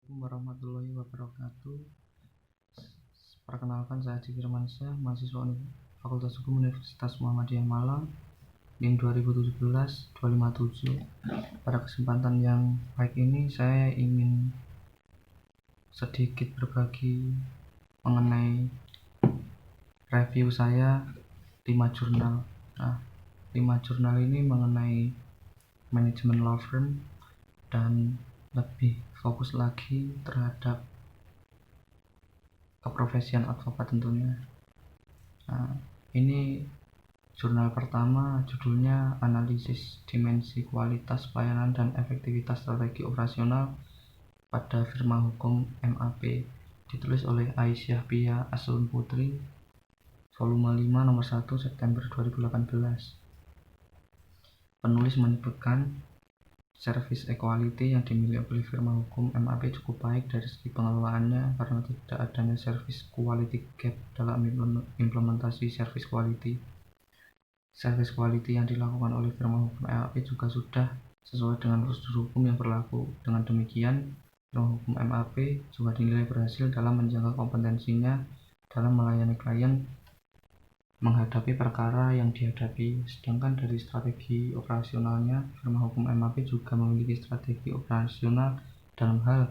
Assalamualaikum warahmatullahi wabarakatuh. Perkenalkan, saya Haji Firmansyah, mahasiswa Fakultas Hukum Universitas Muhammadiyah Malang, NIM 2017-257. Pada kesempatan yang baik ini, saya ingin sedikit berbagi mengenai review saya 5 jurnal. Nah, 5 jurnal ini mengenai manajemen law firm dan lebih fokus lagi terhadap keprofesian advokat tentunya. Nah, ini jurnal pertama judulnya Analisis Dimensi Kualitas Pelayanan dan Efektivitas Strategi Operasional pada Firma Hukum MAP, ditulis oleh Aisyah Pia Aslun Putri, volume 5 nomor 1 September 2018. Penulis menyebutkan service equality yang dimiliki oleh firma hukum MAP cukup baik dari segi pengelolaannya karena tidak adanya service quality gap dalam implementasi service quality. Service quality yang dilakukan oleh firma hukum MAP juga sudah sesuai dengan prosedur hukum yang berlaku. Dengan demikian, firma hukum MAP juga dinilai berhasil dalam menjaga kompetensinya dalam melayani klien menghadapi perkara yang dihadapi. Sedangkan dari strategi operasionalnya, firma hukum MAP juga memiliki strategi operasional dalam hal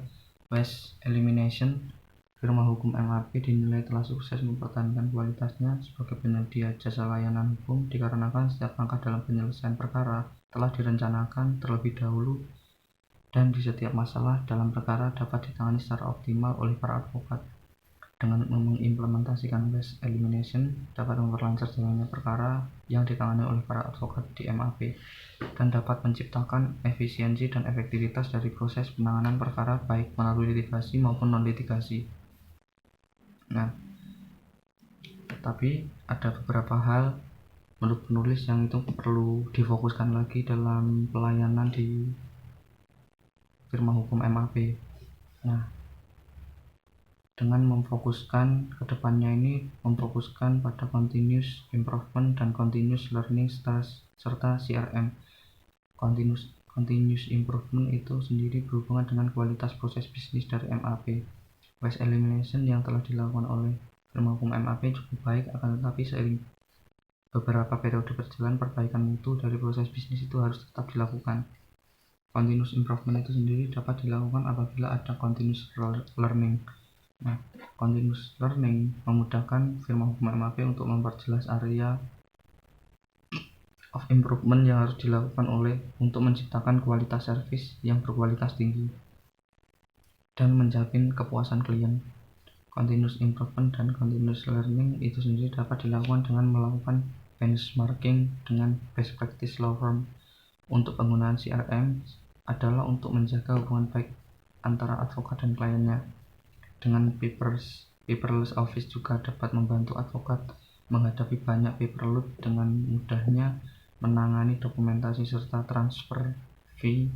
waste elimination. Firma hukum MAP dinilai telah sukses mempertahankan kualitasnya sebagai penyedia jasa layanan hukum dikarenakan setiap langkah dalam penyelesaian perkara telah direncanakan terlebih dahulu dan di setiap masalah dalam perkara dapat ditangani secara optimal oleh para advokat. Dengan mengimplementasikan waste elimination dapat memperlancar jalannya perkara yang ditangani oleh para advokat di MAP dan dapat menciptakan efisiensi dan efektivitas dari proses penanganan perkara baik melalui litigasi maupun non-litigasi. Nah, tetapi ada beberapa hal menurut penulis yang itu perlu difokuskan lagi dalam pelayanan di firma hukum MAP. Nah, dengan memfokuskan kedepannya ini memfokuskan pada continuous improvement dan continuous learning serta CRM. Continuous improvement itu sendiri berhubungan dengan kualitas proses bisnis dari MAP. Waste elimination yang telah dilakukan oleh firma hukum MAP cukup baik, akan tetapi seiring beberapa periode berjalan, perbaikan mutu dari proses bisnis itu harus tetap dilakukan. Continuous improvement itu sendiri dapat dilakukan apabila ada continuous learning. Nah, continuous learning memudahkan firma hukum MAP untuk memperjelas area of improvement yang harus dilakukan untuk menciptakan kualitas servis yang berkualitas tinggi dan menjamin kepuasan klien. Continuous improvement dan continuous learning itu sendiri dapat dilakukan dengan melakukan benchmarking dengan best practice law firm. Untuk penggunaan CRM adalah untuk menjaga hubungan baik antara advokat dan kliennya. Dengan paperless office juga dapat membantu advokat menghadapi banyak paperload dengan mudahnya menangani dokumentasi serta transfer fee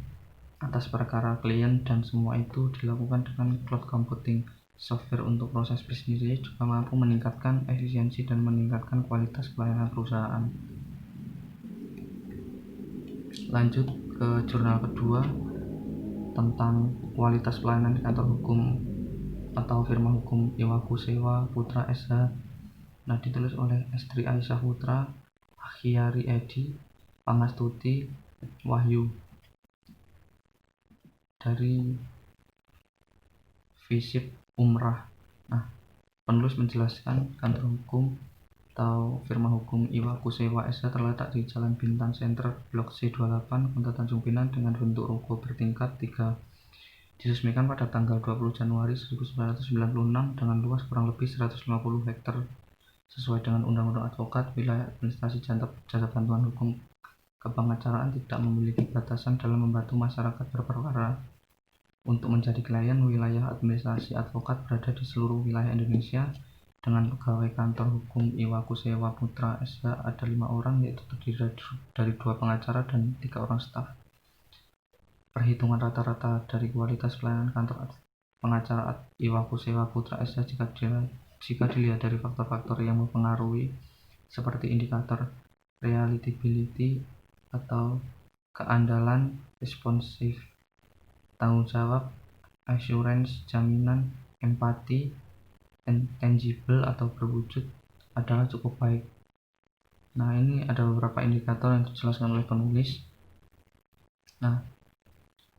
atas perkara klien, dan semua itu dilakukan dengan cloud computing. Software untuk proses bisnisnya juga mampu meningkatkan efisiensi dan meningkatkan kualitas pelayanan perusahaan. Lanjut ke jurnal kedua tentang kualitas pelayanan di kantor hukum atau firma hukum Iwaku Sewa Putra SH. Nah, ditulis oleh Estri Aisyah Putra, Akhyari Edi, Pangastuti Wahyu dari Visip Umrah. Nah, penulis menjelaskan kantor hukum atau firma hukum Iwaku Sewa SH terletak di Jalan Bintang Center, Blok C28, Kota Tanjung Pinang dengan bentuk ruko bertingkat 3. Diresmikan pada tanggal 20 Januari 1996 dengan luas kurang lebih 150 hektar sesuai dengan Undang-Undang Advokat. Wilayah administrasi jasa bantuan hukum kepengacaraan tidak memiliki batasan dalam membantu masyarakat berperkara. Untuk menjadi klien, wilayah administrasi advokat berada di seluruh wilayah Indonesia. Dengan pegawai kantor hukum Iwaku Sewa Putra SH ada 5 orang, yaitu terdiri dari 2 pengacara dan 3 orang staf. Perhitungan rata-rata dari kualitas pelayanan kantor pengacara Iwaku Sewa Putra SH jika dilihat dari faktor-faktor yang mempengaruhi seperti indikator realitability atau keandalan, responsif, tanggung jawab, assurance, jaminan, empati, tangible atau berwujud adalah cukup baik. Nah, ini ada beberapa indikator yang dijelaskan oleh penulis. Nah,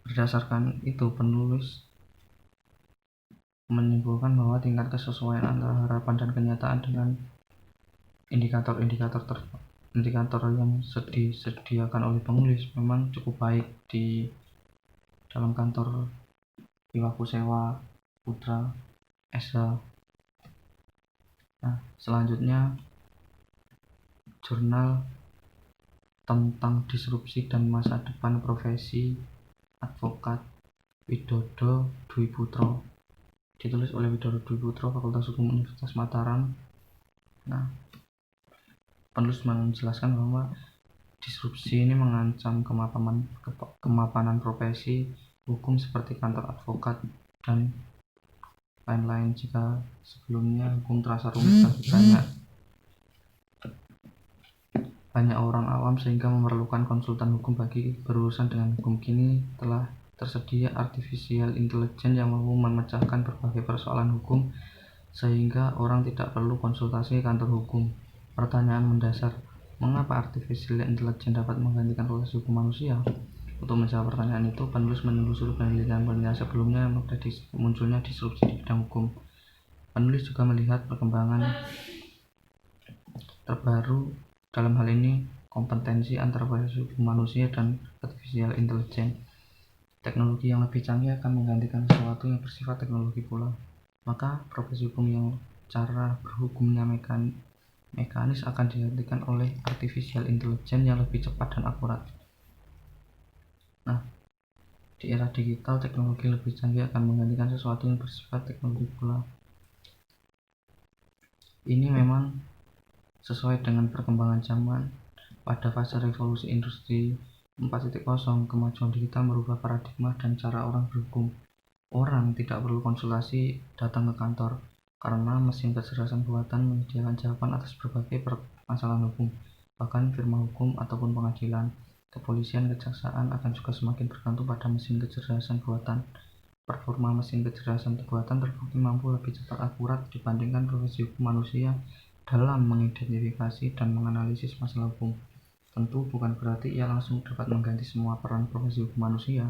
berdasarkan itu penulis menyimpulkan bahwa tingkat kesesuaian antara harapan dan kenyataan dengan indikator yang disediakan oleh penulis memang cukup baik di dalam kantor Iwakusewa Putra SH. Nah, selanjutnya jurnal tentang disrupsi dan masa depan profesi advokat Widodo Dwi Putro, ditulis oleh Widodo Dwi Putro, Fakultas Hukum Universitas Mataram. Nah, penulis menjelaskan bahwa disrupsi ini mengancam kemapanan profesi hukum seperti kantor advokat dan lain-lain jika sebelumnya hukum terasa rumit bagi banyak orang awam sehingga memerlukan konsultan hukum bagi berurusan dengan hukum. Kini telah tersedia artificial intelligence yang mampu memecahkan berbagai persoalan hukum sehingga orang tidak perlu konsultasi kantor hukum. Pertanyaan mendasar, mengapa artificial intelligence dapat menggantikan proses hukum manusia? Untuk menjawab pertanyaan itu, penulis menelusuri penelitian sebelumnya yang memprediksi munculnya disrupsi di bidang hukum. Penulis juga melihat perkembangan terbaru dalam hal ini kompetensi antara proses hukum manusia dan artificial intelligence. Teknologi yang lebih canggih akan menggantikan sesuatu yang bersifat teknologi pula. Maka profesi hukum yang cara berhukumnya mekanis akan digantikan oleh artificial intelligence yang lebih cepat dan akurat. Nah, di era digital, teknologi lebih canggih akan menggantikan sesuatu yang bersifat teknologi pula. Ini memang sesuai dengan perkembangan zaman. Pada fase revolusi industri 4.0, kemajuan digital merubah paradigma dan cara orang berhukum. Orang tidak perlu konsultasi datang ke kantor karena mesin kecerdasan buatan menyediakan jawaban atas berbagai permasalahan hukum. Bahkan firma hukum ataupun pengadilan, kepolisian, kejaksaan akan juga semakin bergantung pada mesin kecerdasan buatan. Performa mesin kecerdasan buatan terbukti mampu lebih cepat akurat dibandingkan profesi hukum manusia dalam mengidentifikasi dan menganalisis masalah hukum. Tentu bukan berarti ia langsung dapat mengganti semua peran profesi hukum manusia.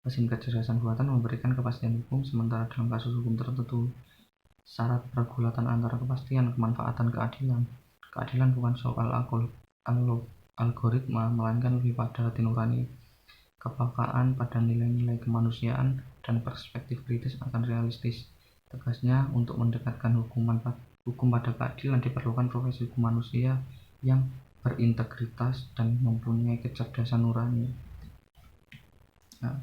Mesin kecerdasan buatan memberikan kepastian hukum, sementara dalam kasus hukum tertentu syarat pergulatan antara kepastian, kemanfaatan, keadilan. Keadilan bukan soal algoritma, melainkan lebih pada hati nurani, kepekaan pada nilai-nilai kemanusiaan, dan perspektif kritis akan realistis. Tegasnya, untuk mendekatkan hukum pada keadilan diperlukan profesi hukum manusia yang berintegritas dan mempunyai kecerdasan nurani. Nah,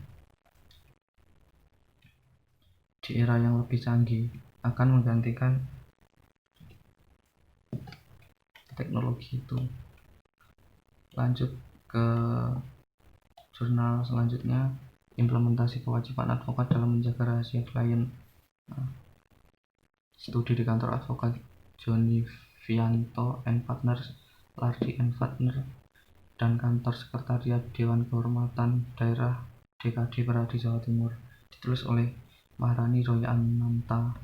di era yang lebih canggih akan menggantikan teknologi itu. Lanjut ke jurnal selanjutnya, implementasi kewajiban advokat dalam menjaga rahasia klien. Nah, studi di kantor advokat Joni Vianto and Partners, Lardi and Partner, dan kantor sekretariat Dewan Kehormatan Daerah DKD Peradi Jawa Timur, ditulis oleh Maharani Roya Ananta.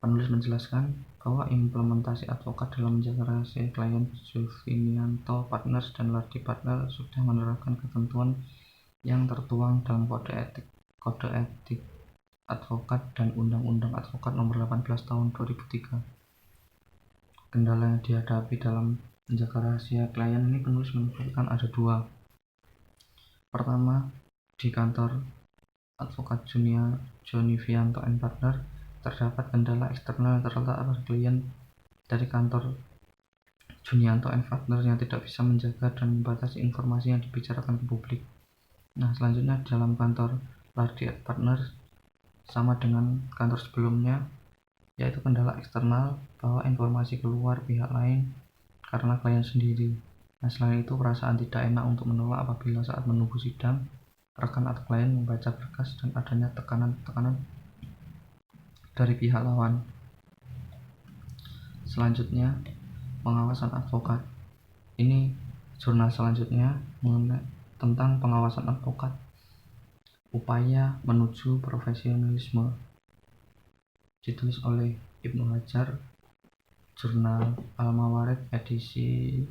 Penulis menjelaskan bahwa implementasi advokat dalam menjaga rahasia klien Jovinianto Partners dan Lardi Partner sudah menerapkan ketentuan yang tertuang dalam kode etik advokat dan Undang-Undang Advokat Nomor 18 Tahun 2003. Kendala yang dihadapi dalam menjaga rahasia klien ini penulis menyebutkan ada dua. Pertama, di kantor advokat Joni Vianto and Partner terdapat kendala eksternal yang terletak pada klien dari kantor Junianto and Partner yang tidak bisa menjaga dan membatasi informasi yang dibicarakan ke publik. Nah, selanjutnya dalam kantor Lardi and Partner sama dengan kantor sebelumnya, yaitu kendala eksternal bahwa informasi keluar pihak lain karena klien sendiri. Nah, selain itu perasaan tidak enak untuk menolak apabila saat menunggu sidang rekan atau klien membaca berkas dan adanya tekanan dari pihak lawan. Selanjutnya, pengawasan advokat. Ini jurnal selanjutnya mengenai tentang pengawasan advokat. Upaya Menuju Profesionalisme, ditulis oleh Ibnu Hajar, Jurnal Al-Mawarid edisi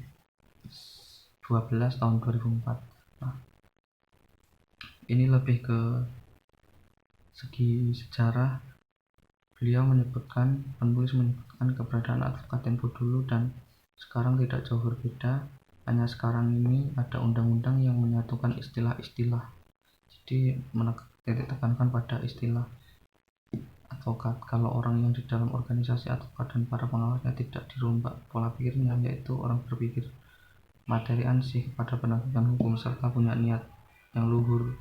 12 tahun 2004. Nah, ini lebih ke segi sejarah. Penulis menyebutkan keberadaan advokat tempo dulu dan sekarang tidak jauh berbeda, hanya sekarang ini ada undang-undang yang menyatukan istilah-istilah. Jadi tekankan pada istilah advokat. Kalau orang yang di dalam organisasi advokat dan para pengawasnya tidak dirombak pola pikirnya, yaitu orang berpikir materi ansih kepada penegakan hukum serta punya niat yang luhur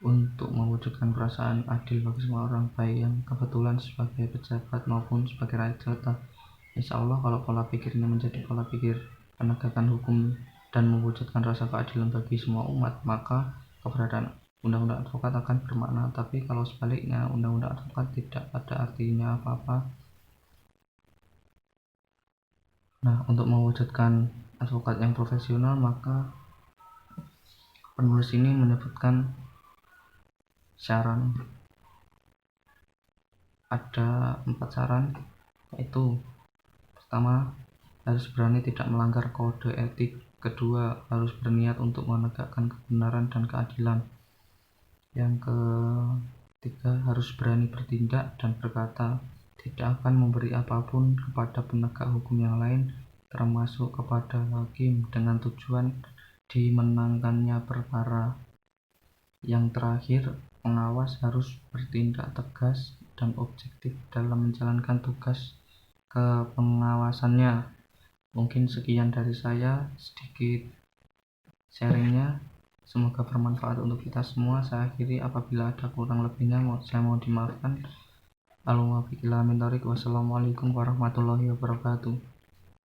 untuk mewujudkan perasaan adil bagi semua orang, baik yang kebetulan sebagai pejabat maupun sebagai rakyat jelata. Insya Allah kalau pola pikirnya menjadi pola pikir penegakan hukum dan mewujudkan rasa keadilan bagi semua umat, maka keberadaan undang-undang advokat akan bermakna. Tapi kalau sebaliknya, undang-undang advokat tidak ada artinya apa-apa. Nah, untuk mewujudkan advokat yang profesional, maka penulis ini menyebutkan saran. Ada 4 saran, yaitu pertama, harus berani tidak melanggar kode etik. Kedua, harus berniat untuk menegakkan kebenaran dan keadilan. Yang ketiga, harus berani bertindak dan berkata tidak akan memberi apapun kepada penegak hukum yang lain, termasuk kepada hakim, dengan tujuan dimenangkannya perkara. Yang terakhir, pengawas harus bertindak tegas dan objektif dalam menjalankan tugas kepengawasannya. Mungkin sekian dari saya, sedikit sharingnya. Semoga bermanfaat untuk kita semua. Saya akhiri, apabila ada kurang lebihnya saya mohon dimaafkan. Wassalamualaikum warahmatullahi wabarakatuh.